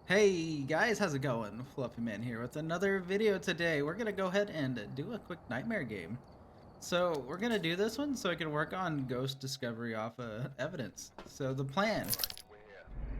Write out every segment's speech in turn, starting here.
Hey guys, how's it going? Fluffy Man here with another video today. We're gonna go ahead and do a quick nightmare game. So we're gonna do this one so I can work on ghost discovery off evidence. So the plan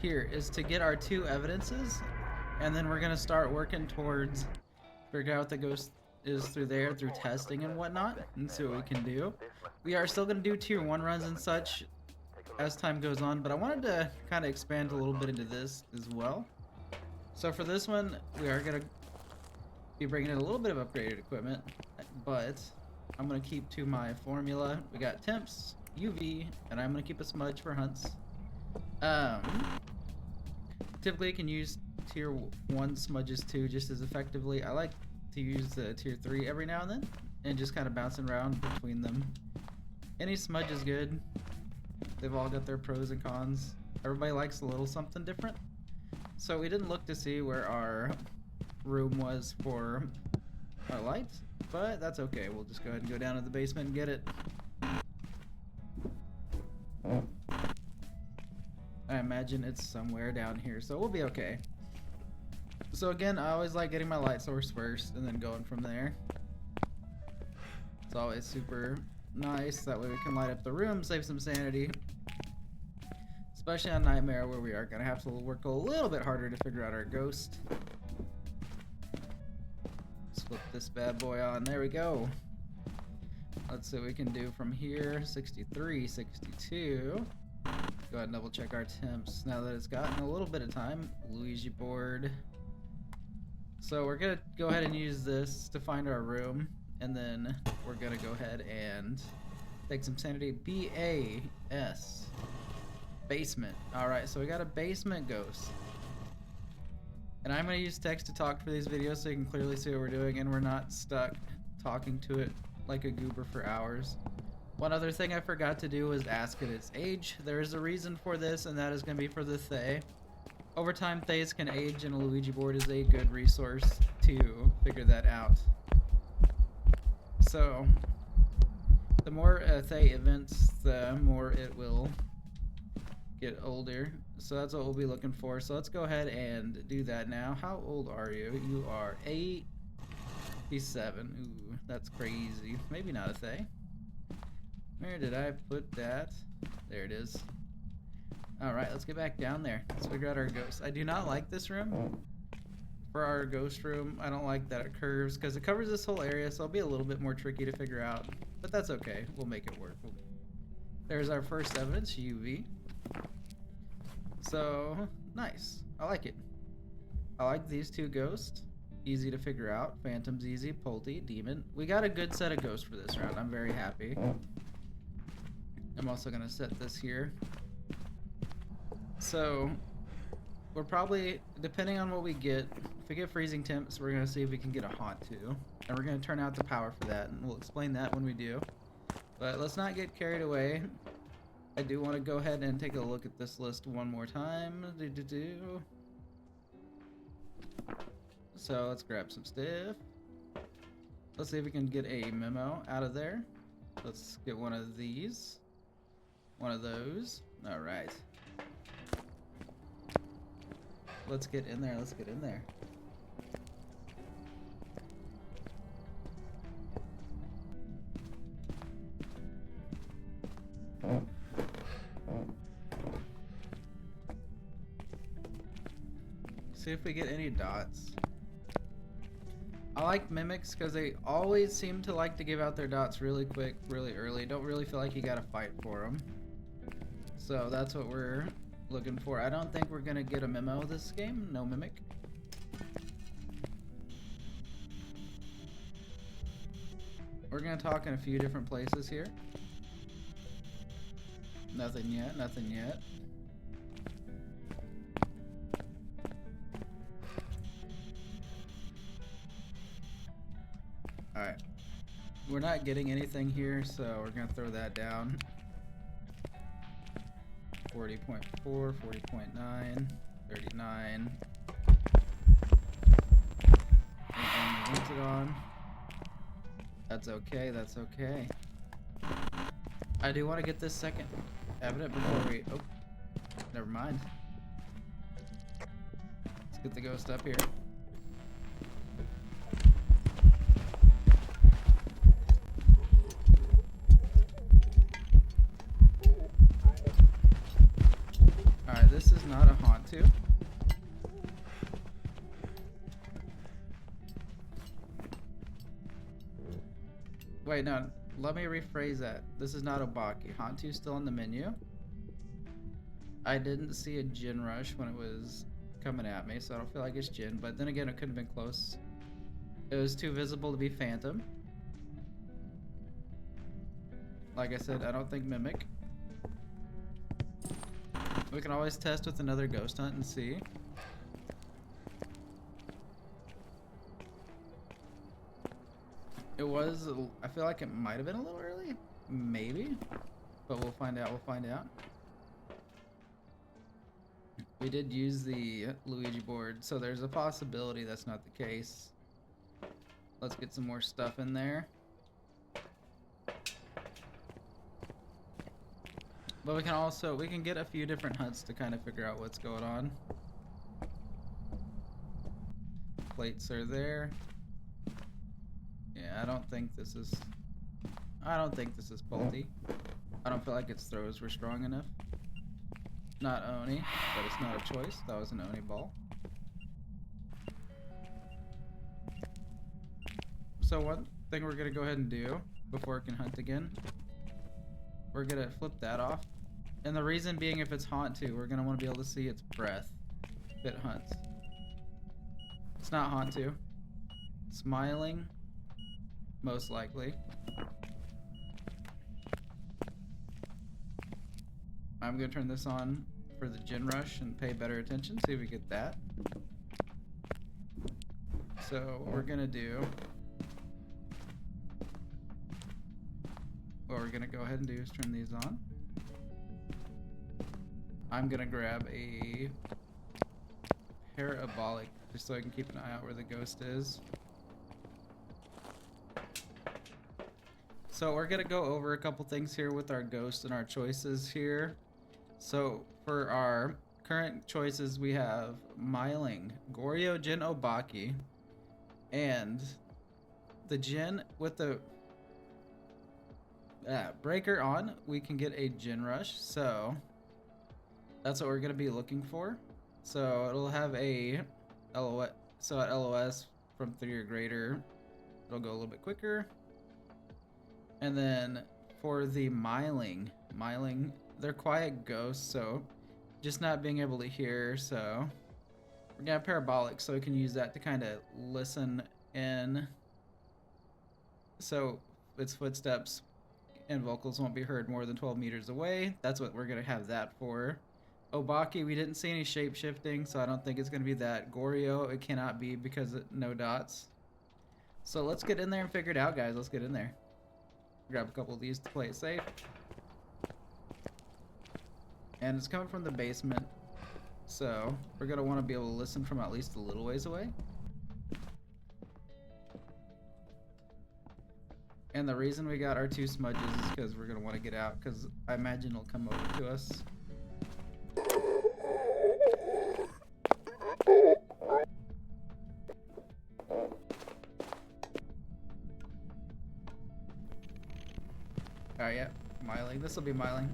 here is to get our two evidences, and then we're gonna start working towards figure out what the ghost is through there through testing and whatnot, and see what we can do. We are still gonna do tier 1 runs and such as time goes on, but I wanted to kind of expand a little bit into this as well. So for this one, we are going to be bringing in a little bit of upgraded equipment, but I'm going to keep to my formula. We got temps, UV, and I'm going to keep a smudge for hunts. Typically you can use tier 1 smudges too just as effectively. I like to use the tier 3 every now and then and just kind of bouncing around between them. Any smudge is good. They've all got their pros and cons. Everybody likes a little something different. So we didn't look to see where our room was for our lights, but that's okay. We'll just go ahead and go down to the basement and get it. I imagine it's somewhere down here, so we'll be okay. So again, I always like getting my light source first and then going from there. It's always super nice. That way we can light up the room, save some sanity. Especially on Nightmare, where we are going to have to work a little bit harder to figure out our ghost. Let's flip this bad boy on. There we go. Let's see what we can do from here. 63, 62. Go ahead and double check our temps now that it's gotten a little bit of time. Luigi board. So we're going to go ahead and use this to find our room. And then we're going to go ahead and take some sanity. BAS. Basement. Alright, so we got a basement ghost. And I'm going to use text to talk for these videos so you can clearly see what we're doing and we're not stuck talking to it like a goober for hours. One other thing I forgot to do was ask it its age. There is a reason for this, and that is going to be for the Thay. Over time, Thays can age, and a Luigi board is a good resource to figure that out. So, the more Thay events, the more it will get older. So that's what we'll be looking for. So let's go ahead and do that now. How old are you? You are 87. Ooh, that's crazy. Maybe not a Thay. Where did I put that? There it is. Alright, let's get back down there. Let's figure out our ghost. I do not like this room. For our ghost room, I don't like that it curves because it covers this whole area, so it'll be a little bit more tricky to figure out. But that's okay. We'll make it work. There's our first evidence, UV. So, nice. I like it. I like these two ghosts. Easy to figure out. Phantom's easy. Polty, Demon. We got a good set of ghosts for this round. I'm very happy. I'm also going to set this here. So, we're probably, depending on what we get, if we get freezing temps, we're going to see if we can get a haunt too. And we're going to turn out the power for that, and we'll explain that when we do. But let's not get carried away. I do want to go ahead and take a look at this list one more time. So let's grab some stuff. Let's see if we can get a memo out of there. Let's get one of these. One of those. Alright. Let's get in there. Let's get in there. See if we get any dots. I like mimics because they always seem to like to give out their dots really quick, really early. Don't really feel like you gotta fight for them. So that's what we're looking for. I don't think we're gonna get a memo this game. No mimic. We're gonna talk in a few different places here. Nothing yet, nothing yet. Alright. We're not getting anything here, so we're going to throw that down. 40.4, 40.9, 39. And it on. That's okay, that's okay. I do want to get this second evident before we... Oh, never mind. Get the ghost up here. Alright, this is not a haunt too. Wait, no, let me rephrase that. This is not Obaki. Hantu's still on the menu. I didn't see a Jin rush when it was coming at me, so I don't feel like it's Jin, but then again, it could have been close. It was too visible to be Phantom. Like I said, I don't think Mimic. We can always test with another ghost hunt and see. It was, I feel like it might have been a little early. Maybe. But we'll find out, we'll find out. We did use the Luigi board, so there's a possibility that's not the case. Let's get some more stuff in there. But we can also, we can get a few different hunts to kind of figure out what's going on. Plates are there. Yeah, I don't think this is faulty. I don't feel like its throws were strong enough. Not Oni, but it's not a choice. That was an Oni ball. So one thing we're gonna go ahead and do before it can hunt again, we're gonna flip that off. And the reason being, if it's haunt too, we're gonna want to be able to see its breath if it hunts. It's not haunt too. Smiling, most likely. I'm gonna turn this on for the Jin rush and pay better attention, see if we get that. So what we're gonna do, what we're gonna go ahead and do is turn these on. I'm gonna grab a parabolic just so I can keep an eye out where the ghost is. So we're gonna go over a couple things here with our ghost and our choices here. So for our current choices, we have Myling, Goryo, Jin, Obaki, and the Jin with the breaker on, we can get a Jin rush. So that's what we're gonna be looking for. So it'll have a LOS. So at LOS from 3 or greater, it'll go a little bit quicker. And then for the Myling, they're quiet ghosts, so just not being able to hear. So we're gonna have parabolic, so we can use that to kind of listen in. So its footsteps and vocals won't be heard more than 12 meters away. That's what we're gonna have that for. Obaki, we didn't see any shape shifting, so I don't think it's gonna be that. Goryo, it cannot be because no dots. So let's get in there and figure it out, guys. Let's get in there. Grab a couple of these to play it safe. And it's coming from the basement, so we're gonna want to be able to listen from at least a little ways away. And the reason we got our 2 smudges is because we're gonna want to get out, because I imagine it'll come over to us. Alright, yeah, Myling. This will be Myling.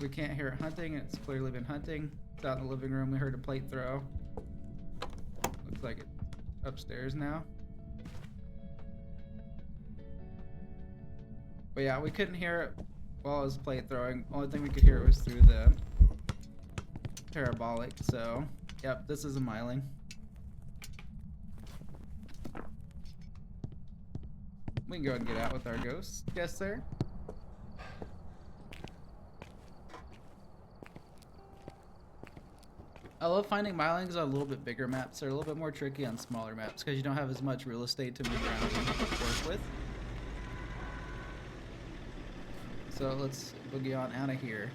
We can't hear it hunting. It's clearly been hunting. It's out in the living room. We heard a plate throw. Looks like it's upstairs now. But yeah, we couldn't hear it while it was plate throwing. Only thing we could hear was through the parabolic. So, yep, this is a Myling. We can go ahead and get out with our ghost guest there. I love finding Mylings on a little bit bigger maps. They're a little bit more tricky on smaller maps because you don't have as much real estate to move around and work with. So let's boogie on out of here.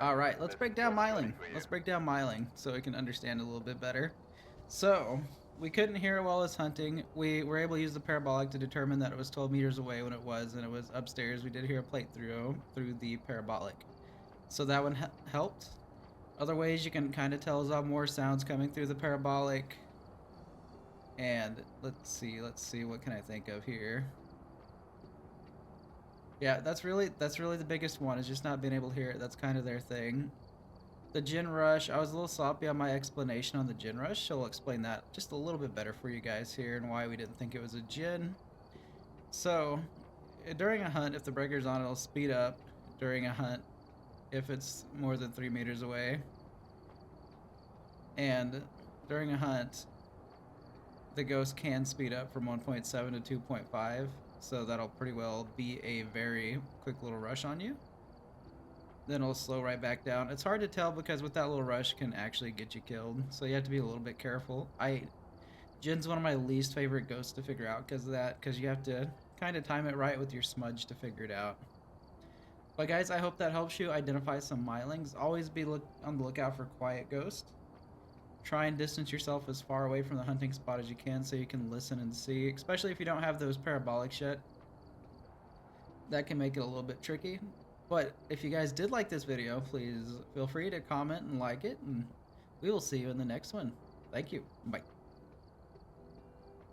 Alright, let's break down Myling. Let's break down Myling so we can understand a little bit better. So, we couldn't hear it while I was hunting. We were able to use the parabolic to determine that it was 12 meters away when it was, and it was upstairs. We did hear a plate through the parabolic, so that one helped. Other ways you can kind of tell is more sounds coming through the parabolic. And let's see, what can I think of here? Yeah, that's really the biggest one, is just not being able to hear it. That's kind of their thing. The gin rush, I was a little sloppy on my explanation on the gin rush. She'll explain that just a little bit better for you guys here and why we didn't think it was a gin. So, during a hunt, if the breaker's on, it'll speed up during a hunt if it's more than 3 meters away. And during a hunt, the ghost can speed up from 1.7 to 2.5, so that'll pretty well be a very quick little rush on you. Then it'll slow right back down. It's hard to tell because with that little rush can actually get you killed, so you have to be a little bit careful. Jin's one of my least favorite ghosts to figure out because of that, because you have to kind of time it right with your smudge to figure it out. But guys, I hope that helps you identify some Mylings. Always be on the lookout for quiet ghosts. Try and distance yourself as far away from the hunting spot as you can so you can listen and see, especially if you don't have those parabolics yet. That can make it a little bit tricky. But if you guys did like this video, please feel free to comment and like it, and we will see you in the next one. Thank you. Bye.